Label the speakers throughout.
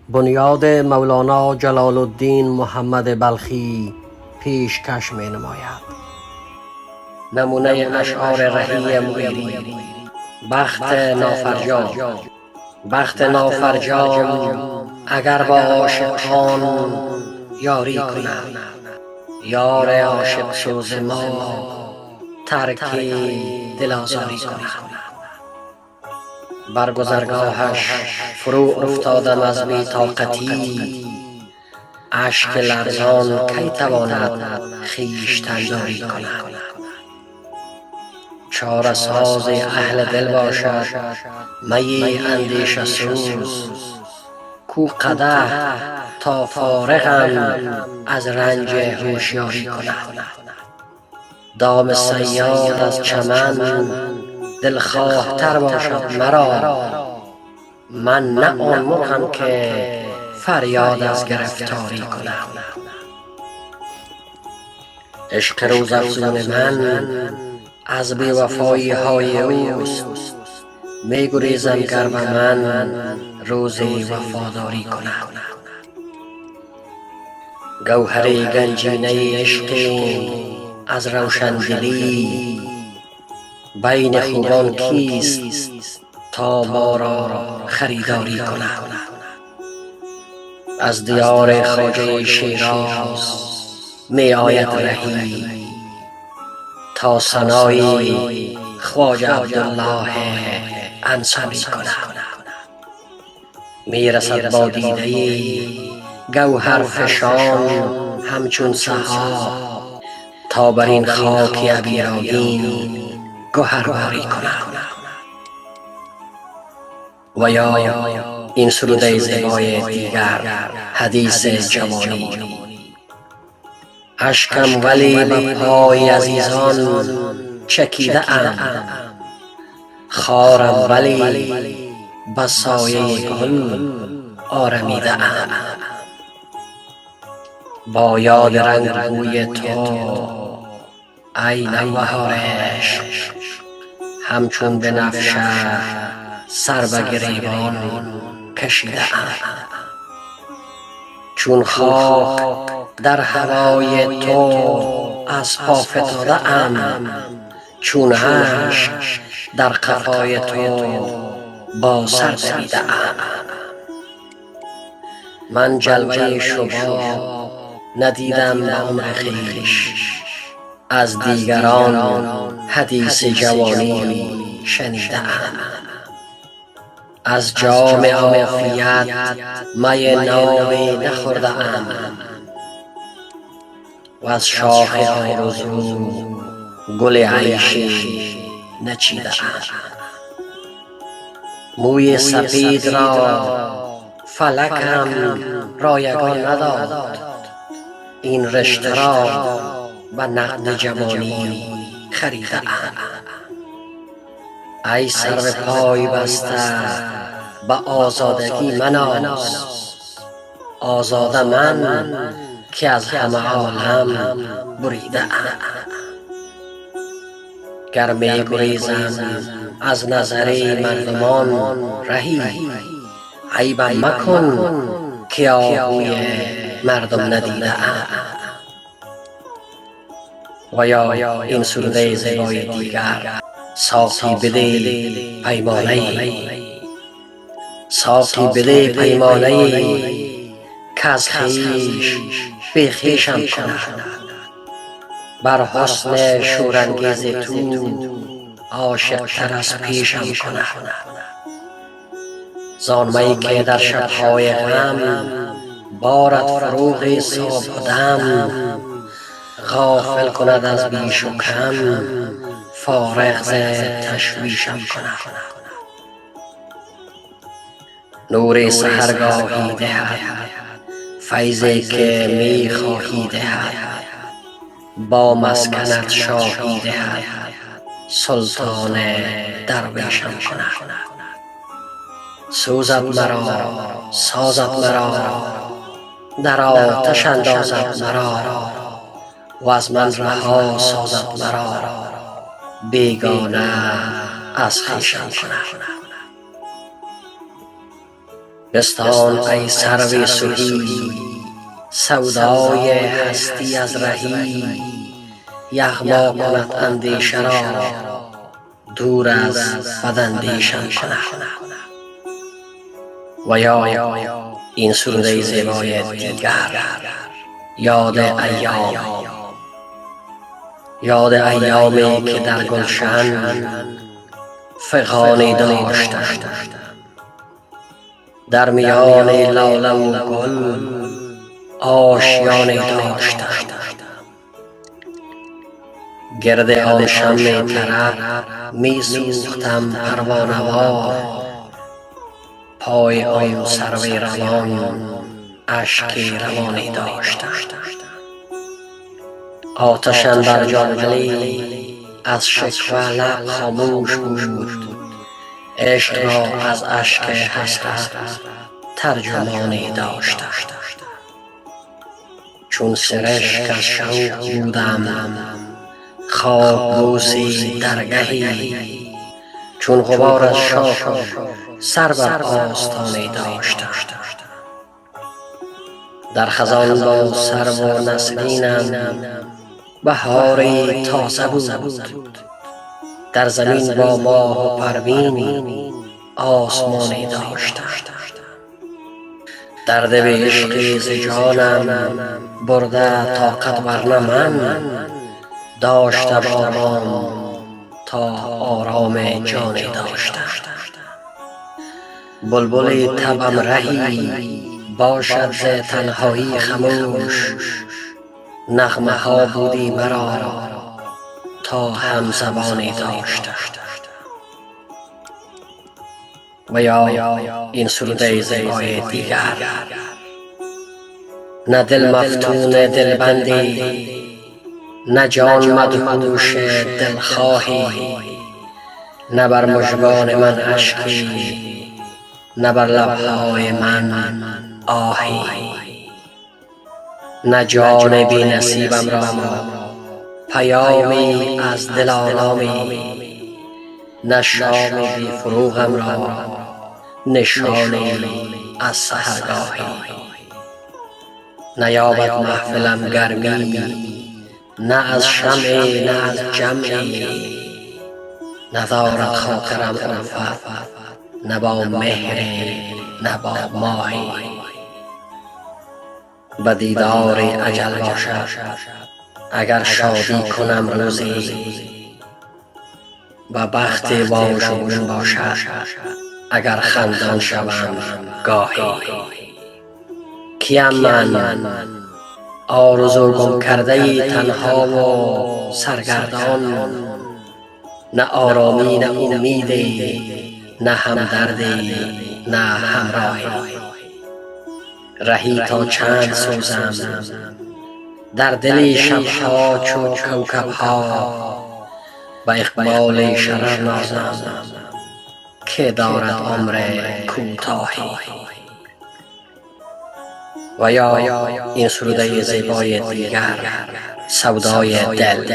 Speaker 1: بنیاد مولانا جلال الدین محمد بلخی پیشکش می نماید. نمونه اشعار رهی مغیری. بخت نافرجام. بخت نافرجام اگر با عاشقان یاری کند، یار عاشق سوز ما ترکی دل آزاری کند. بر گذرگاهش فرو افتادم از بی طاقتی، اشک لرزان کی تواند خویشتن داری کند. چاره ساز اهل دل باشد می اندیشه سوز، کو قدح تا فارغم از رنج هوشیاری کند. دام صیاد از چمن دلخواه تر باشد مرا، من نه آن مرغم که فریاد از گرفتاری کنم. عشق روزافزون من از بی وفایی های اوست، می گریزم گر به من روزی وفاداری کنم. گوهر گنجینه عشقیم از روشندلی، بین خوبان کیست تا ما را خریداری کند. از دیار خواجه شیراز می آید رهی، تا ثنای خواجه عبدالله انصاری کند. می رسد با دیده گوهر فشان همچون سحاب، تا بر این خاک عبیرآگین گهرباری کند. و یا این سروده زیبای دیگر، حدیث جوانی. اشکم ولی به پای عزیزان چکیده ام، خارم ولی به سایه گل آرمیده ام. با یاد رنگ روی تو ای نوبهار عشق، همچون به نفشه سر به گریبان کشیده ام. چون خاک در هوای تو از پا فتاده ام، چون اشک در قفای تو با سر دویده ام. من جلوه شباب ندیدم به عمر خویش، از دیگران حدیث جوانی شنیده ام. از جام عافیت می نابی نخورده ام، و از شاخ آرزو گل عیشی نچیده ام. موی سپید را فلکم رایگان نداد، این رشته را به نقد جوانی خریده ام. ای سر پای بسته به آزادگی مناز، آزاده من که از همه عالم بریده ام. گر می گریزم از نظر مردمان رهی، عیب مکن که آهوی مردم ندیده ام. و یا این سروده زیبای دیگر، ساقی بده پیمانه، ساقی بده پیمانه که از خویش بی خویشم کند. بر حسن شورانگیز تو عاشق تر از پیشم کند. زان می که در شبهای غم بارد فروغ صبح دم، غافل کند از بیش و کم، فارغ ز تشویشم کند. نور سحرگاهی دهد فیضی که می خواهی دهد، با مسکنت شاهی دهد سلطان درویشم کند. سوزد مرا سازد مرا در آتش اندازد مرا، و از من رها سازد مرا بیگانه از خویشم کند. بستان ای سرو سهی سودای هستی از رهی، یغما کند اندیشه را دور از بداندیشم کند. و یا این سروده زیبای دیگر، یاد ایامی که در گلشن فغانی داشتم، در میان لاله و گل آشیانی داشتم. گرد آن شمع طرب می سوختم پروانه وار، پای آن سرو روان اشکی روانی داشتم. آتش اندر جان ولی از شکوه لب خاموش بود، عشق را از اشک حسرت ترجمانی داشتم. چون سرشک از شوق بودم خواببوسی درگهی، چون غبار از شاخ سر بر آستانی داشتم. در خزان با سرو و نسرینم بهاری تازه بود، در زمین با ماه و پروین آسمانی داشتم. درد به عشق ز جانم برده طاقت ورنه من داشتم آرام تا آرام جانی داشتم. بلبل طبعم رهی باشد ز تنهایی خموش، نغمه ها بودی مرا تا همزبانی داشتم. و یا این سروده زیبای دیگر، نه دل مفتون دلبندی، نه جان مدهوش دلخواهی، نه بر مژگان من اشکی، نه بر لبهای من آهی. نه جان بی نصیبم را پیامی از دل آرامی، نه شام بی فروغم را نشانی از سحرگاهی. نیابد محفلم گرمی، نه از شمعی نه از جمعی، ندارد خاطرم الفت نه با مهری نه با ماهی. به دیدار اجل باشد اگر شادی کنم روزی، و بخت باشگون باشد اگر خندان شوم گاهی. کیم من آرزو گم کرده تنها و سرگردان، نه آرامی نه امیدی، نه همدردی نه همراهی. رهی تا چند سوزم در دل شبها چون کوکبها، به اقبال شرر نازم که دارد عمر کوتاهی. و یا این سروده زیبای دیگر، سودای دل.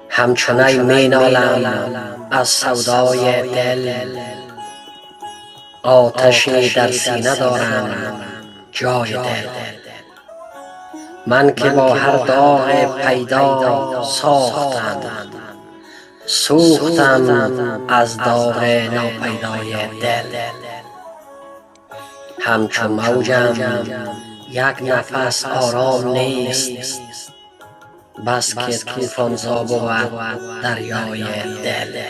Speaker 1: همچنین می نالم از سودای دل، آتشی در سینه دارم جای دل. من که با هر داغ پیدا ساختم، سوختم از داغ ناپیدای دل. همچون موجم یک نفس آرام نیست، بس که طوفان زا بود دریای دل.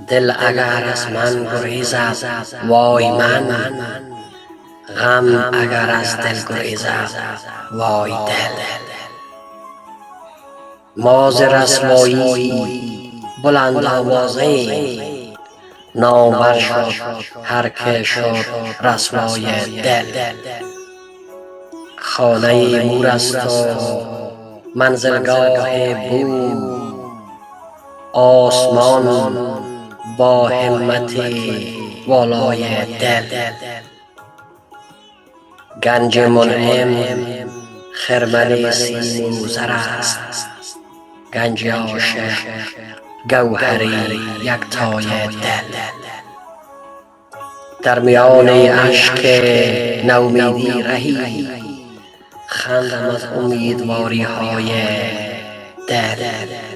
Speaker 1: دل اگر از من گریزد وای من، غم اگر از دل گریزد وای دل. ما ز رسوایی بلند آوازیم، نامور شد هر که شد رسوای دل. خانه مور است و منزلگاه بوم، آسمان با همت والای دل. گنج منعم خرمن سیم و زر است، گنج عاشق گوهری یکتای دل. در میان اشک نومیدی رهی، خندم از امیدواری های دل.